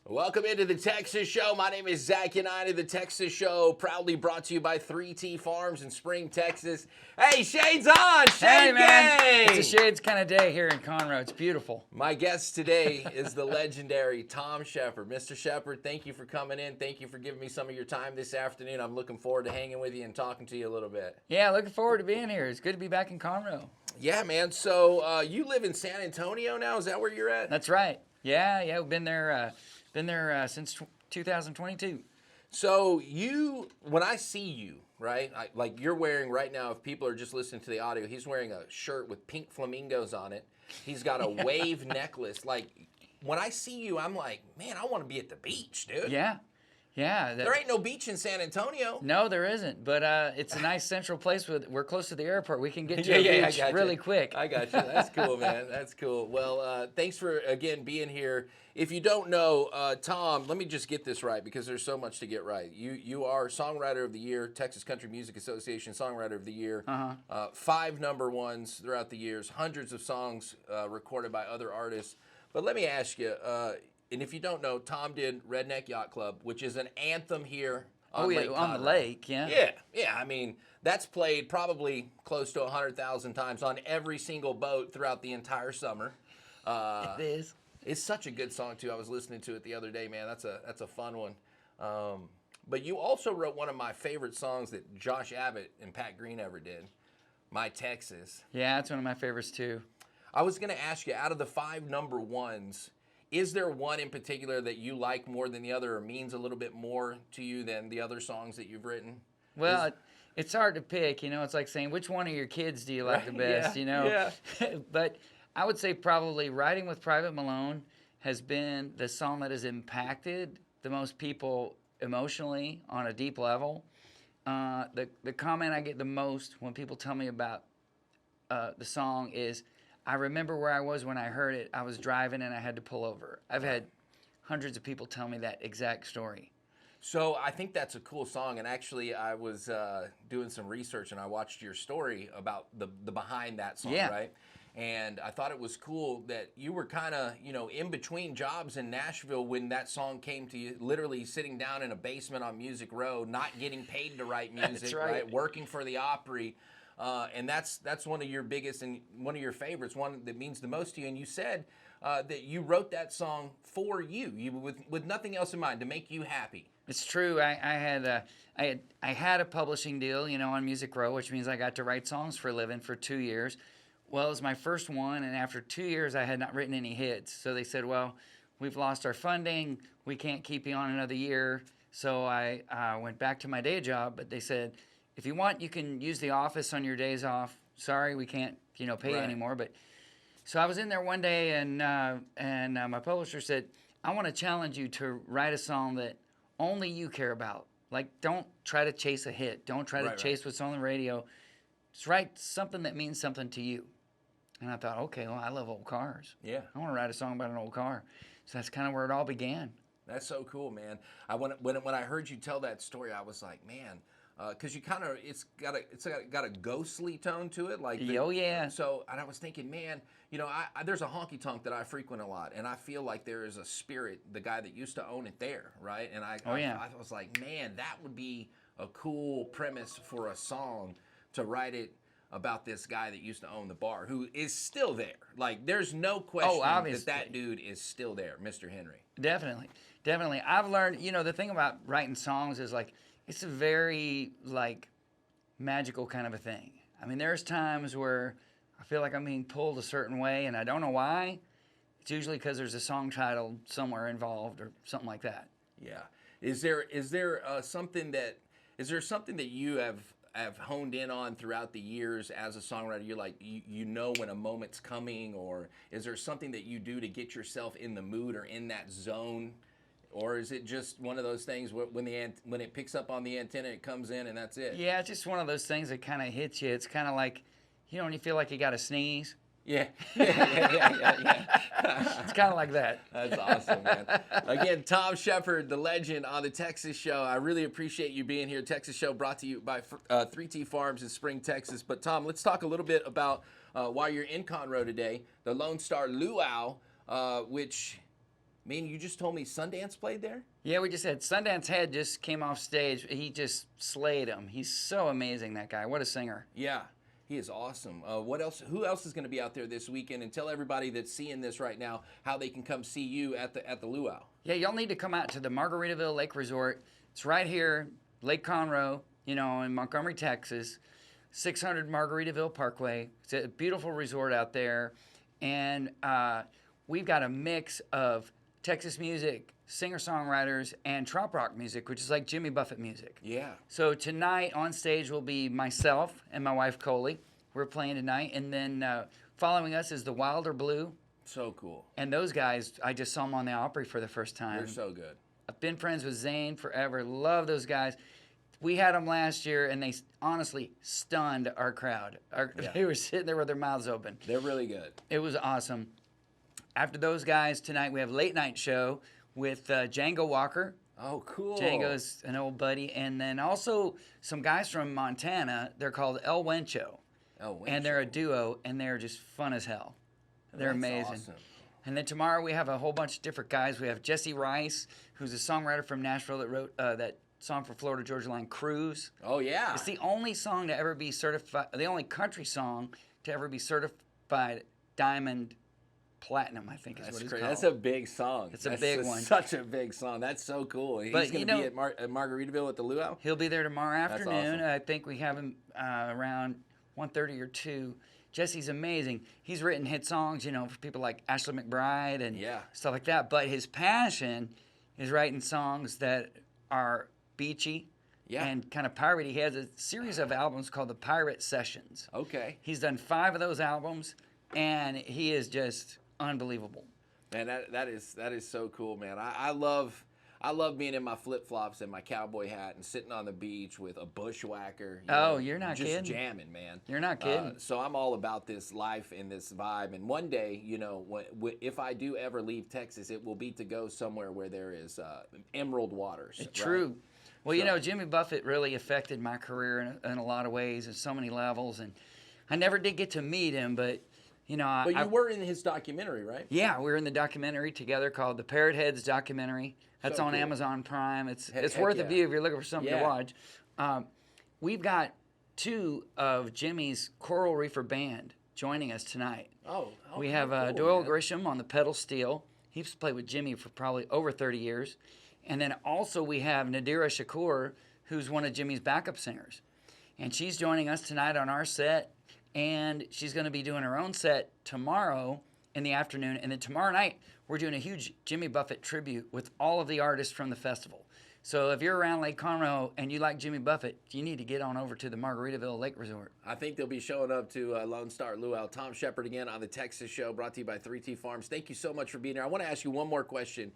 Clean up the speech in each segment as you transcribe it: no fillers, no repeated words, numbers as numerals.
Welcome into the Texas Show. My name is Zach United. The Texas Show proudly brought to you by 3T Farms in Spring, Texas. Hey, Shades on! Shade Hey, man. gang! It's a Shades kind of day here in Conroe. It's beautiful. My guest today is the legendary Thom Shepherd. Mr. Shepherd, thank you for coming in. Thank you for giving me some of your time this afternoon. I'm looking forward to hanging with you and talking to you a little bit. Yeah, looking forward to being here. It's good to be back in Conroe. Yeah, man. So you live in San Antonio now? Is that where you're at? That's right. Yeah, we've been there since 2022. So when I see you, right, like you're wearing right now, if people are just listening to the audio, he's wearing a shirt with pink flamingos on it. He's got a wave necklace. Like, when I see you, I'm like, man, I want to be at the beach, dude. Yeah. There ain't no beach in San Antonio. No, there isn't. But it's a nice central place. We're close to the airport. We can get to the beach really quick. I got you. That's cool, man. That's cool. Well, thanks for, again, being here. If you don't know, Thom, let me just get this right because there's so much to get right. You are Songwriter of the Year, Texas Country Music Association Songwriter of the Year, 5 number ones throughout the years, hundreds of songs recorded by other artists. But let me ask you, and if you don't know, Thom did Redneck Yacht Club, which is an anthem here on Lake on the Conroe. lake, yeah. Yeah. I mean, that's played probably close to 100,000 times on every single boat throughout the entire summer. It is. It's such a good song too. I was listening to it the other day, man. That's a fun one. But you also wrote one of my favorite songs that Josh Abbott and Pat Green ever did, My Texas. Yeah, it's one of my favorites too. I was going to ask you, out of the 5 number ones, is there one in particular that you like more than the other or means a little bit more to you than the other songs that you've written? Well, it's hard to pick. It's like saying, which one of your kids do you like the best, Yeah. But I would say probably Riding with Private Malone has been the song that has impacted the most people emotionally on a deep level. The comment I get the most when people tell me about the song is, I remember where I was when I heard it. I was driving and I had to pull over. I've had hundreds of people tell me that exact story. So I think that's a cool song, and actually I was doing some research and I watched your story about the behind that song, right? And I thought it was cool that you were kind of, in between jobs in Nashville when that song came to you, literally sitting down in a basement on Music Row, not getting paid to write music, That's right. Working for the Opry. And that's one of your biggest and one of your favorites, one that means the most to you. And you said that you wrote that song for you with nothing else in mind, to make you happy. It's true. I had a publishing deal, on Music Row, which means I got to write songs for a living for 2 years. Well, it was my first one, and after 2 years, I had not written any hits. So they said, well, we've lost our funding. We can't keep you on another year. So I went back to my day job, but they said, if you want, you can use the office on your days off. Sorry, we can't, pay you anymore. But so I was in there one day, and my publisher said, I want to challenge you to write a song that only you care about. Like, don't try to chase a hit. Don't try to chase what's on the radio. Just write something that means something to you. And I thought, okay, well, I love old cars. Yeah. I want to write a song about an old car. So that's kind of where it all began. That's so cool, man. When I heard you tell that story, I was like, man, because you kind of it's got a ghostly tone to it, like Oh yeah. So, and I was thinking, man, there's a honky tonk that I frequent a lot, and I feel like there is a spirit, the guy that used to own it there, right? And I was like, man, that would be a cool premise for a song, to write it about this guy that used to own the bar, who is still there. Like, there's no question that dude is still there, Mr. Henry. Definitely. I've learned, the thing about writing songs is, like, it's a very, like, magical kind of a thing. I mean, there's times where I feel like I'm being pulled a certain way, and I don't know why. It's usually because there's a song title somewhere involved or something like that. Yeah. Is there something that you have honed in on throughout the years as a songwriter? You're like, you know when a moment's coming, or is there something that you do to get yourself in the mood or in that zone? Or is it just one of those things when it picks up on the antenna, it comes in and that's it? Yeah, it's just one of those things that kind of hits you. It's kind of like, when you feel like you got to sneeze. Yeah. It's kind of like that. That's awesome, man. Again, Thom Shepherd, the legend on the Texas Show. I really appreciate you being here. Texas Show brought to you by 3T Farms in Spring, Texas. But, Thom, let's talk a little bit about why you're in Conroe today, the Lone Star Luau, which Man, you just told me Sundance played there? Yeah, we just had Sundance Head just came off stage. He just slayed him. He's so amazing, that guy. What a singer. Yeah, he is awesome. What else? Who else is going to be out there this weekend? And tell everybody that's seeing this right now how they can come see you at the luau. Yeah, y'all need to come out to the Margaritaville Lake Resort. It's right here, Lake Conroe, in Montgomery, Texas, 600 Margaritaville Parkway. It's a beautiful resort out there. And we've got a mix of Texas music, singer-songwriters, and trop rock music, which is like Jimmy Buffett music. Yeah. So tonight on stage will be myself and my wife Coley. We're playing tonight. And then following us is the Wilder Blue. So cool. And those guys, I just saw them on the Opry for the first time. They're so good. I've been friends with Zane forever. Love those guys. We had them last year, and they honestly stunned our crowd. They were sitting there with their mouths open. They're really good. It was awesome. After those guys, tonight we have a late night show with Django Walker. Oh, cool. Django's an old buddy. And then also some guys from Montana. They're called El Wencho. Oh, And they're a duo, and they're just fun as hell. They're That's amazing. awesome. And then tomorrow we have a whole bunch of different guys. We have Jesse Rice, who's a songwriter from Nashville that wrote that song for Florida Georgia Line, Cruise. Oh, yeah. It's the only song to ever be certified, the only country song to ever be certified Diamond Platinum, I think is what it's called. That's a big song. It's a big one. Such a big song. That's so cool. He's going to be at Margaritaville at the Luau? He'll be there tomorrow afternoon. awesome. I think we have him around 1:30 or 2. Jesse's amazing. He's written hit songs, for people like Ashley McBryde and stuff like that. But his passion is writing songs that are beachy and kind of piratey. He has a series of albums called the Pirate Sessions. Okay. He's done 5 of those albums, and he is just unbelievable. Man, that is so cool, man. I love being in my flip-flops and my cowboy hat and sitting on the beach with a bushwhacker. You're not kidding. Just jamming, man. You're not kidding. So I'm all about this life and this vibe. And one day, if I do ever leave Texas, it will be to go somewhere where there is emerald waters. It's true. Right? Well, Jimmy Buffett really affected my career in a lot of ways, at so many levels. And I never did get to meet him, but... But you were in his documentary, right? Yeah, we were in the documentary together called the Parrot Heads documentary. That's on Amazon Prime. It's worth a view if you're looking for something to watch. We've got 2 of Jimmy's Coral Reefer band joining us tonight. We have Doyle Grisham on the pedal steel. He's played with Jimmy for probably over 30 years. And then also we have Nadirah Shakoor, who's one of Jimmy's backup singers. And she's joining us tonight on our set. And she's going to be doing her own set tomorrow in the afternoon. And then tomorrow night, we're doing a huge Jimmy Buffett tribute with all of the artists from the festival. So if you're around Lake Conroe and you like Jimmy Buffett, you need to get on over to the Margaritaville Lake Resort. I think they'll be showing up to Lone Star Luau. Thom Shepherd again on the Texas Show, brought to you by 3T Farms. Thank you so much for being here. I want to ask you one more question.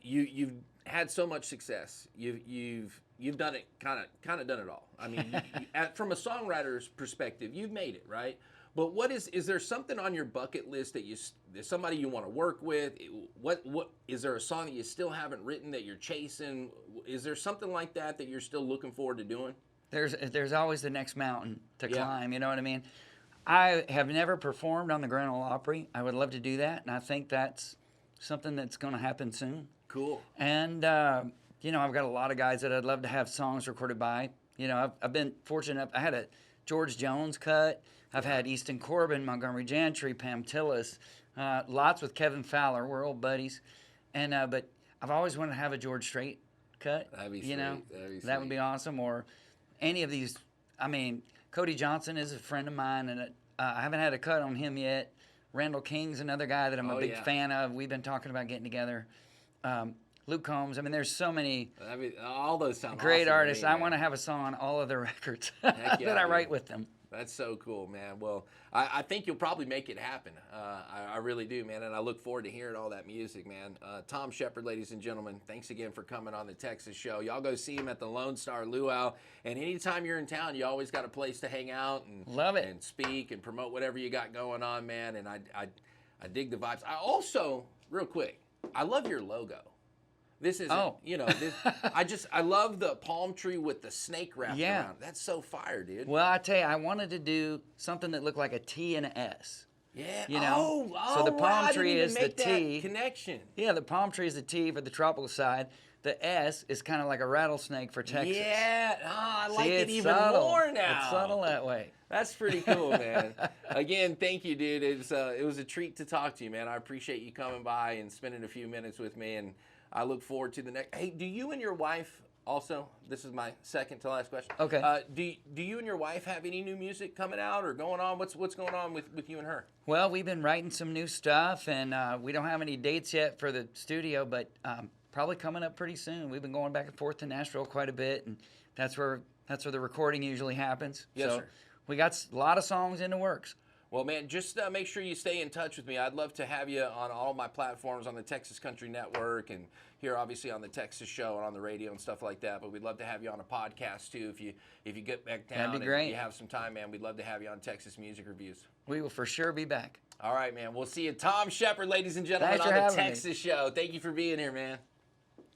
You've had so much success. You've done it, kind of done it all. I mean, from a songwriter's perspective, you've made it, right? But what is there something on your bucket list that there's somebody you want to work with? What is there a song that you still haven't written that you're chasing? Is there something like that you're still looking forward to doing? There's always the next mountain to climb. You know what I mean? I have never performed on the Grand Ole Opry. I would love to do that, and I think that's something that's going to happen soon. Cool. And I've got a lot of guys that I'd love to have songs recorded by. I've been fortunate. I had a George Jones cut. I've had Easton Corbin, Montgomery Gentry, Pam Tillis, lots with Kevin Fowler. We're old buddies. And but I've always wanted to have a George Strait cut. That'd be sweet. That would be awesome. Or any of these. I mean, Cody Johnson is a friend of mine, and I haven't had a cut on him yet. Randall King's another guy that I'm a big fan of. We've been talking about getting together. Luke Combs. I mean, there's so many all those sound great awesome artists. to me, I want to have a song on all of their records Heck that I write with them. That's so cool, man. Well, I think you'll probably make it happen. I really do, man, and I look forward to hearing all that music, man. Thom Shepherd, ladies and gentlemen, thanks again for coming on the Texas Show. Y'all go see him at the Lone Star Luau, and anytime you're in town, you always got a place to hang out and love it and speak and promote whatever you got going on, man. And I dig the vibes. I also, real quick, I love your logo. This is, I love the palm tree with the snake wrapped around. That's so fire, dude. Well, I tell you, I wanted to do something that looked like a T and an S. Yeah. You know? Oh, So the wow, palm I tree didn't is even the make that T. connection. Yeah, the palm tree is the T for the tropical side. The S is kind of like a rattlesnake for Texas. Yeah. I like it it's even subtle. more now. It's subtle that way. That's pretty cool, man. Again, thank you, dude. It was a treat to talk to you, man. I appreciate you coming by and spending a few minutes with me, and I look forward to the next. Hey, do you and your wife also? This is my second to last question. Okay. Do you and your wife have any new music coming out or going on? What's going on with you and her? Well, we've been writing some new stuff, and we don't have any dates yet for the studio, but probably coming up pretty soon. We've been going back and forth to Nashville quite a bit, and that's where the recording usually happens. Yes, so sir. We got a lot of songs in the works. Well, man, just make sure you stay in touch with me. I'd love to have you on all my platforms on the Texas Country Network and here, obviously, on the Texas Show and on the radio and stuff like that. But we'd love to have you on a podcast, too. If you get back down That'd be great. and you have some time, man, we'd love to have you on Texas Music Reviews. We will for sure be back. All right, man. We'll see you. Thom Shepherd, ladies and gentlemen, Thanks on for the having me. Texas Show. Thank you for being here, man.